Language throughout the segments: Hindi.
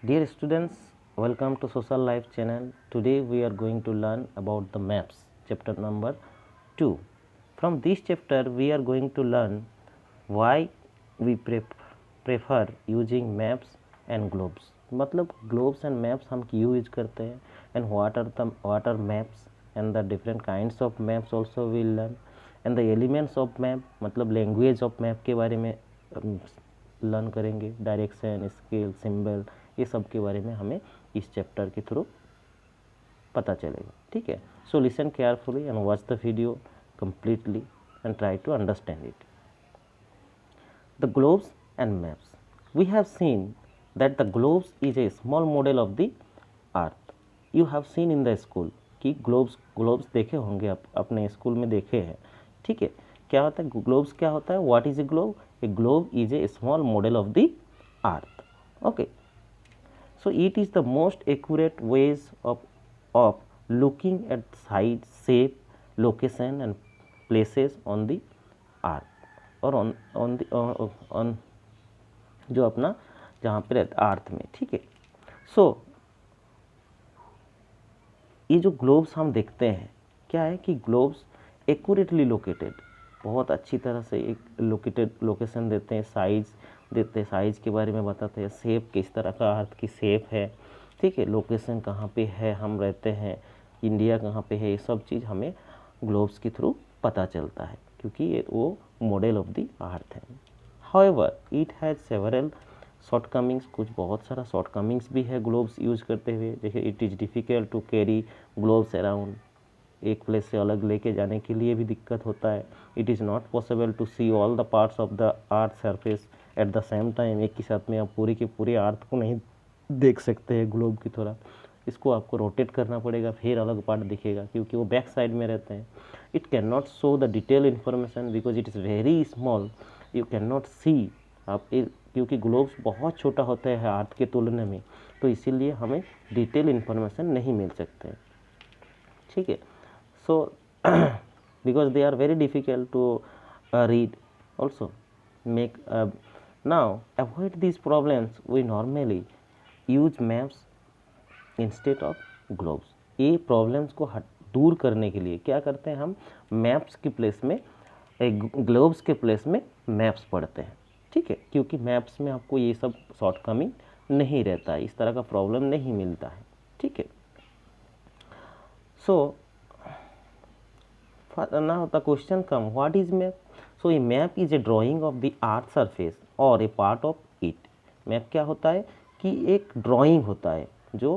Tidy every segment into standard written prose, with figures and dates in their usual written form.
Dear students, welcome to Social Life channel. Today we are going to learn about the maps, chapter number 2. From this chapter we are going to learn why we prefer using maps and globes. मतलब globes and maps हम क्यों यूज करते हैं and what are maps and the different kinds of maps also we will learn and the elements of map मतलब language of map के बारे में लर्न करेंगे. डायरेक्शन, स्केल, सिंबल, ये सब के बारे में हमें इस चैप्टर के थ्रू पता चलेगा. ठीक है. So listen carefully and watch the video completely and try to understand it. The globes and maps. We have seen that the globes is a small model of the earth. You have seen in the school कि globes देखे होंगे आप अपने स्कूल में देखे हैं. ठीक है. क्या होता है ग्लोब्स? क्या होता है? What is a globe? A globe is a small model of the earth. Okay. So it is the most accurate ways of looking at size, shape, location and places on the earth और on जो अपना जहाँ पे रहता अर्थ में. ठीक है. सो ये जो ग्लोब्स हम देखते हैं क्या है कि ग्लोब्स एक्यूरेटली लोकेटेड, बहुत अच्छी तरह से एक लोकेशन देते हैं, साइज देते हैं, साइज के बारे में बताते हैं, शेप किस तरह का अर्थ की शेप है. ठीक है. लोकेशन कहाँ पे है, हम रहते हैं इंडिया कहाँ पे है, ये सब चीज़ हमें ग्लोब्स के थ्रू पता चलता है क्योंकि ये वो मॉडल ऑफ द अर्थ है. However it has several shortcomings, कुछ बहुत सारा शॉर्टकमिंग्स भी है ग्लोब्स यूज करते हुए. जैसे it is difficult to carry globes around, एक प्लेस से अलग लेके जाने के लिए भी दिक्कत होता है. It is not possible to see all the parts of the earth surface at the same time. एक ही साथ में आप पूरी के पूरे अर्थ को नहीं देख सकते हैं ग्लोब की तरह. इसको आपको रोटेट करना पड़ेगा, फिर अलग पार्ट दिखेगा क्योंकि वो बैक साइड में रहते हैं. It can not show the detail information because it is very small. You can not see, आप क्योंकि ग्लोब्स बहुत छोटा होता है अर्थ के तुलना में, तो इसीलिए हमें डिटेल इन्फॉर्मेशन नहीं मिल सकते हैं. ठीक है. So because they are very difficult to read also make now avoid these problems we normally use maps instead of globes. ये प्रॉब्लम्स को दूर करने के लिए क्या करते हैं, हम मैप्स की प्लेस में ग्लोब्स के प्लेस में मैप्स पढ़ते हैं. ठीक है. क्योंकि मैप्स में आपको ये सब शॉर्टकमिंग नहीं रहता है, इस तरह का प्रॉब्लम नहीं मिलता है. ठीक है. सो now the question come, what is map? So a map is a drawing of the earth surface or a part of it. Map क्या होता है कि एक ड्राइंग होता है जो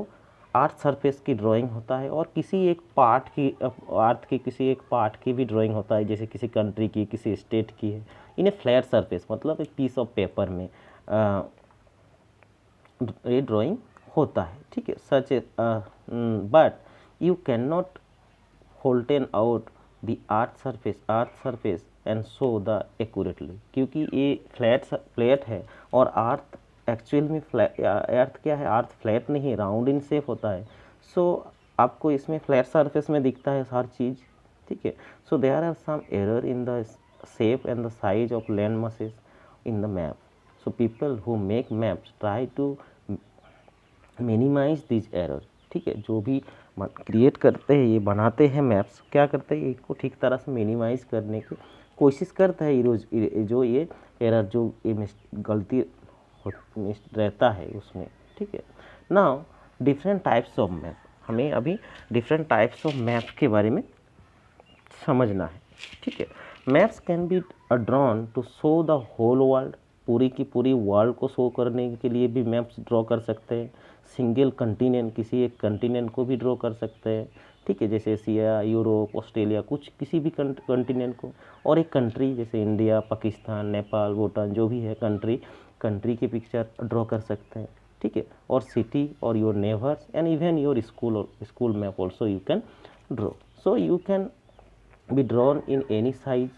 अर्थ सरफेस की ड्राइंग होता है और किसी एक पार्ट की अर्थ के किसी एक पार्ट की भी ड्राइंग होता है, जैसे किसी कंट्री की, किसी स्टेट की है. इन ए फ्लैट सरफेस मतलब एक पीस ऑफ पेपर में ये ड्राइंग होता है. ठीक है. सच ए बट यू कैन नॉट होल्टेन out the earth surface and show the accurately, क्योंकि ये फ्लैट है और अर्थ एक्चुअल में अर्थ क्या है, अर्थ फ्लैट नहीं, राउंड इन शेप होता है. सो आपको इसमें फ्लैट सरफेस में दिखता है हर चीज़. ठीक है. So there are some error in the shape and the size of land masses in the map. So people who make maps try to minimise this error. ठीक है. जो भी क्रिएट करते हैं, ये बनाते हैं मैप्स, क्या करते हैं, इसको ठीक तरह से मिनिमाइज करने की कोशिश करता है. जो ये एरर जो ये गलती रहता है उसमें. ठीक है. Now different types of map, हमें अभी डिफरेंट टाइप्स ऑफ मैप के बारे में समझना है. ठीक है. Maps can be drawn to show the whole world, पूरी की पूरी वर्ल्ड को शो करने के लिए भी मैप्स ड्रॉ कर सकते हैं. सिंगल कंटिनेंट, किसी एक कंटिनेंट को भी ड्रॉ कर सकते हैं. ठीक है. जैसे एशिया, यूरोप, ऑस्ट्रेलिया, कुछ किसी भी कंटिनेंट को. और एक कंट्री जैसे इंडिया, पाकिस्तान, नेपाल, भूटान, जो भी है कंट्री की पिक्चर ड्रॉ कर सकते हैं. ठीक है. और सिटी और your neighbours and even your school map also you can draw. So you can be drawn in any size,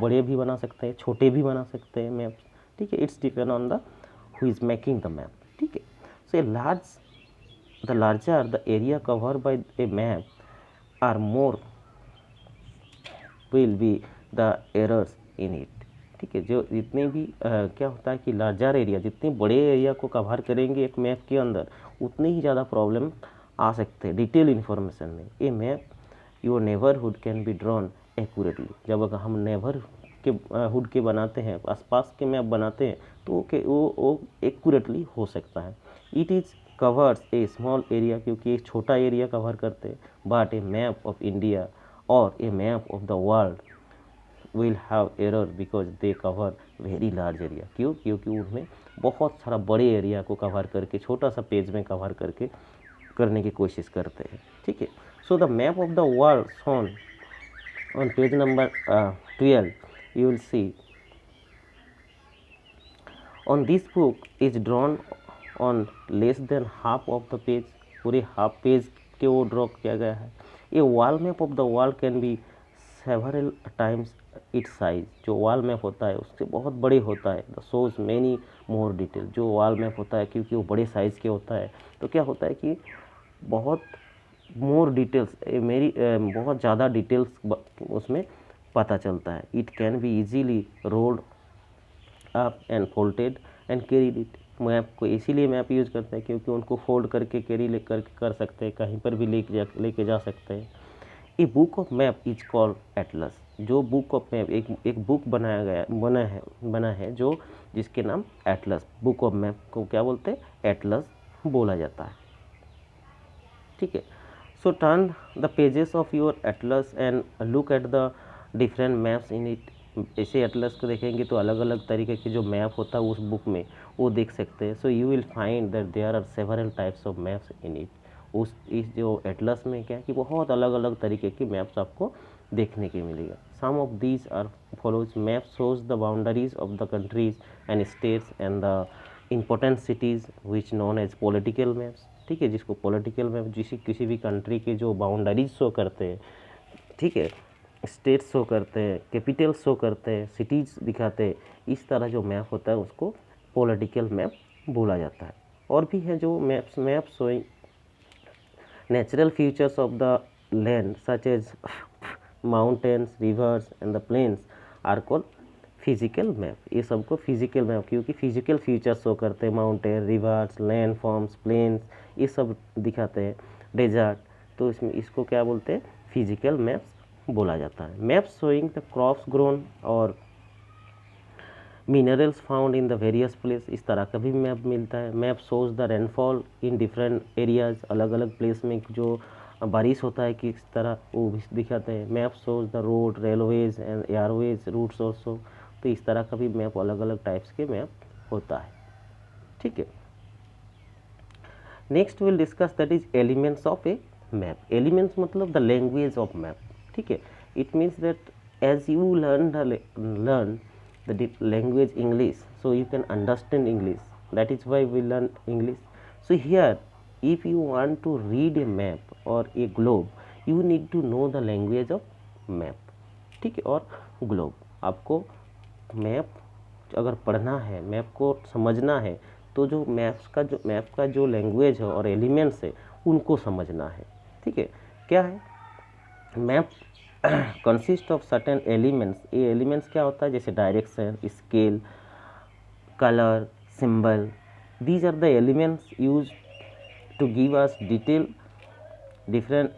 बड़े भी बना सकते हैं, छोटे भी बना सकते हैं मैप्स. ठीक है. It's depend on the who is making the map. ठीक है. सो the larger the area covered by a map are more will be the errors in it. ठीक है। जो जितने भी क्या होता है कि लार्जर एरिया, जितने बड़े एरिया को कवर करेंगे एक मैप के अंदर, उतनी ही ज़्यादा प्रॉब्लम आ सकते हैं डिटेल इन्फॉर्मेशन में। A map your neighbourhood can be drawn accurately. जब अगर हम नेबर के हुड के बनाते हैं, आसपास के मैप बनाते हैं, तो वो एक्यूरेटली हो सकता है। It is covers a small area, क्योंकि एक छोटा एरिया कवर करते हैं, but a map of India और a map of the world will have error because they cover very large area. क्यों? क्योंकि उनमें बहुत सारा बड़े एरिया को कवर करके छोटा सा पेज में कवर करके करने की कोशिश करते हैं। ठीक है। So the map of the world shown on page number 12, you will see on this book is drawn on less than half of the page, पूरे हाफ पेज के वो ड्रॉ किया गया है। ये wall map of the world can be several times it's size. जो वॉल मैप होता है उससे बहुत बड़े होता है। The shows many more detail. जो वॉल मैप होता है क्योंकि वो बड़े साइज़ के होता है, तो क्या होता है कि बहुत मोर डिटेल्स बहुत ज़्यादा डिटेल्स उसमें पता चलता है। It can be easily rolled up and folded and carried it. Map को इसीलिए मैप यूज़ करते हैं क्योंकि उनको फोल्ड करके कैरी कर सकते हैं, कहीं पर भी लेके जा सकते हैं। A book of map is called Atlas. जो बुक ऑफ मैप एक बुक बना है जो जिसके नाम एटलस, बुक ऑफ मैप को क्या बोलते हैं? एटलस बोला जाता है। ठीक है। सो turn the pages of your Atlas and look at the different maps in it. ऐसे एटलस को देखेंगे तो अलग अलग तरीके के जो मैप होता है उस बुक में वो देख सकते हैं। So you will find that there are several types of maps in it. इस जो एटलस में क्या है कि बहुत अलग अलग तरीके की मैप्स आपको देखने के मिलेगा। Some of these are follows. Map shows the boundaries of the countries and states and the important cities which known as political maps. ठीक है, जिसको पॉलिटिकल मैप किसी भी कंट्री के जो बाउंड्रीज शो करते हैं, ठीक है, स्टेट शो करते हैं, कैपिटल शो करते हैं, सिटीज़ दिखाते हैं, इस तरह जो मैप होता है उसको पॉलिटिकल मैप बोला जाता है। और भी है जो map showing natural features of the land such as mountains, rivers and the plains are called physical map. ये सबको फिजिकल मैप क्योंकि फिजिकल फीचर्स शो करते हैं, mountain, rivers, land forms, plains, ये सब दिखाते हैं, डेजर्ट, तो इसको क्या बोलते हैं? फिजिकल मैप्स बोला जाता है। Maps showing the crops grown और minerals found in the various place, इस तरह का भी मैप मिलता है। Map shows the rainfall in different areas, अलग अलग प्लेस में जो बारिश होता है किस तरह वो भी दिखाते हैं। Map shows the road, railways and airways routes also, तो इस तरह का भी मैप अलग अलग टाइप्स के मैप होता है। ठीक है। Next will discuss that is elements of a map. Elements मतलब द लैंग्वेज ऑफ मैप। ठीक है। It means that as you learn the language English, so you can understand English. That is why we learn English. So here, if you want to read a map or a globe, you need to know the language of map. ठीक है। और globe, आपको मैप अगर पढ़ना है, मैप को समझना है, तो जो मैप का जो लैंग्वेज है और एलिमेंट्स है उनको समझना है। ठीक है। क्या है map? Consist of certain elements. ये एलिमेंट्स क्या होता है? जैसे direction, scale, colour, symbol, these are the elements use to give us different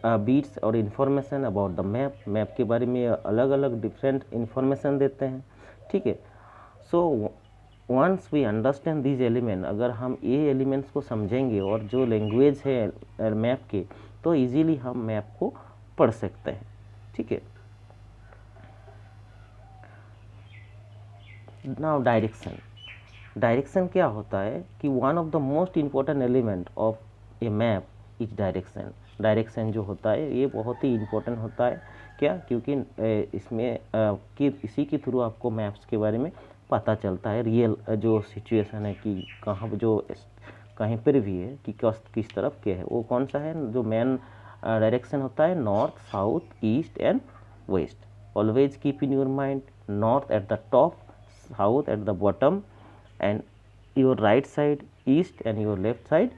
beats और information about the map. Map के बारे में अलग अलग डिफरेंट इन्फॉर्मेशन देते हैं। ठीक है। So once we understand these element, अगर हम ये एलिमेंट्स को समझेंगे और जो लैंग्वेज है मैप के, तो इजीली हम मैप को पढ़ सकते हैं। ठीक है। नाउ डायरेक्शन क्या होता है कि one of the most important element of a map is direction. Direction जो होता है ये बहुत ही इम्पोर्टेंट होता है। क्या? क्योंकि इसमें इसी के थ्रू आपको मैप्स के बारे में पता चलता है, रियल जो सिचुएशन है कि कहीं पर भी है कि किस तरफ क्या है। वो कौन सा है? जो मेन डायरेक्शन होता है north, south, east and west. Always keep in your mind north at the top, south at the bottom, and your right side east and your left side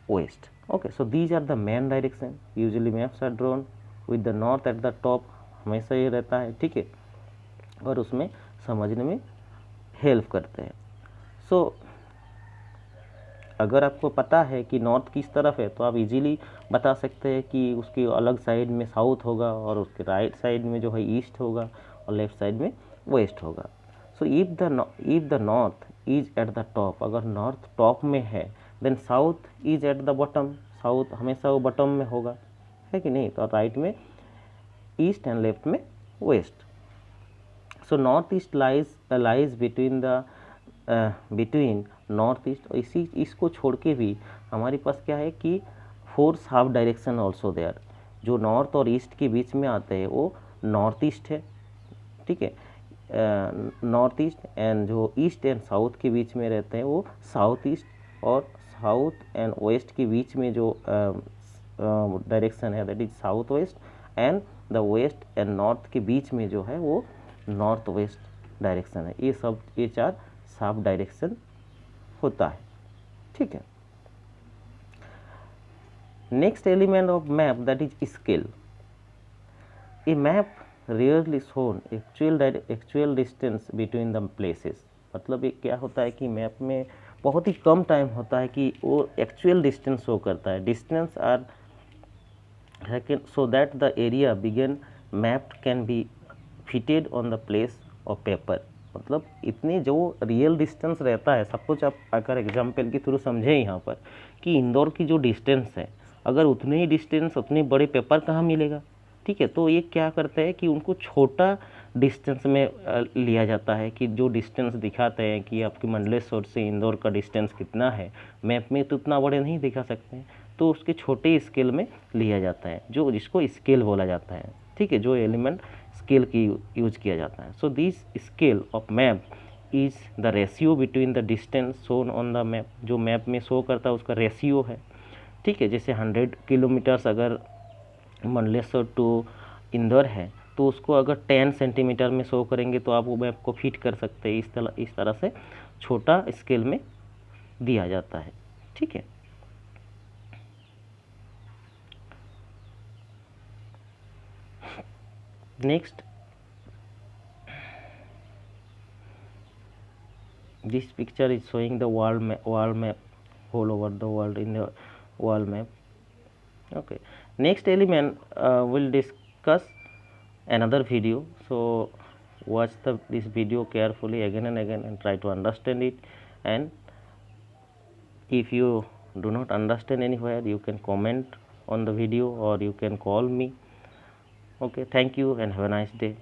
west. Okay, so these are the main direction. Usually maps are drawn with the north at the top, हमेशा ये रहता है। ठीक है। और उसमें समझने में हेल्प करते हैं। सो अगर आपको पता है कि नॉर्थ किस तरफ है तो आप इजीली बता सकते हैं कि उसकी अलग साइड में साउथ होगा और उसके राइट साइड में जो है ईस्ट होगा और लेफ्ट साइड में वेस्ट होगा। So if the north is at the top, अगर नॉर्थ टॉप में है then south is at the bottom, south हमेशा वो बॉटम में होगा, है कि नहीं। तो राइट में ईस्ट एंड लेफ्ट में west. So north east lies between north east. इसी इसको छोड़ के भी हमारे पास क्या है कि 4 हाफ डायरेक्शन ऑल्सो देयर, जो नॉर्थ और ईस्ट के बीच में आते हैं वो नॉर्थ ईस्ट है, ठीक है, नॉर्थ ईस्ट। एंड जो ईस्ट एंड साउथ के बीच में रहते हैं वो साउथ ईस्ट, और साउथ एंड वेस्ट के बीच में जो डायरेक्शन है that is south west, and the west and north के बीच में जो है वो नॉर्थ वेस्ट डायरेक्शन है। ये 4 साफ डायरेक्शन होता है, ठीक है। Next element of map that is scale. A map rarely shown actual distance between the places. मतलब ये क्या होता है कि मैप में बहुत ही कम टाइम होता है कि वो एक्चुअल डिस्टेंस शो करता है। Distance are so that the area begin mapped can be fitted on the place of paper। मतलब इतने जो रियल डिस्टेंस रहता है, सब कुछ आप अगर एग्जाम्पल के थ्रू समझें यहाँ पर कि इंदौर की जो डिस्टेंस है, अगर उतने ही डिस्टेंस उतने बड़े पेपर कहाँ मिलेगा, ठीक है। तो ये क्या करते हैं कि उनको छोटा डिस्टेंस में लिया जाता है, कि जो डिस्टेंस दिखाते हैं कि आपके मंडलेश्वर से इंदौर का डिस्टेंस कितना है, मैप में तो उतना बड़े नहीं दिखा सकते हैं, तो उसके छोटे स्केल में लिया जाता है, जो जिसको स्केल बोला जाता है, ठीक है, जो एलिमेंट स्केल की यूज किया जाता है। So this scale of map is the ratio between the distance shown on the map. जो मैप में शो करता है उसका रेशियो है, ठीक है। जैसे 100 किलोमीटर्स अगर मंडलेश्वर टू इंदौर है तो उसको अगर 10 सेंटीमीटर में शो करेंगे तो आप वो मैप को फिट कर सकते हैं। इस तरह से छोटा स्केल में दिया जाता है, ठीक है। Next, this picture is showing the world map all over the world in the world map. Okay. Next element we'll discuss another video. So watch this video carefully again and again and try to understand it. And if you do not understand anywhere, you can comment on the video or you can call me. Okay. Thank you and have a nice day.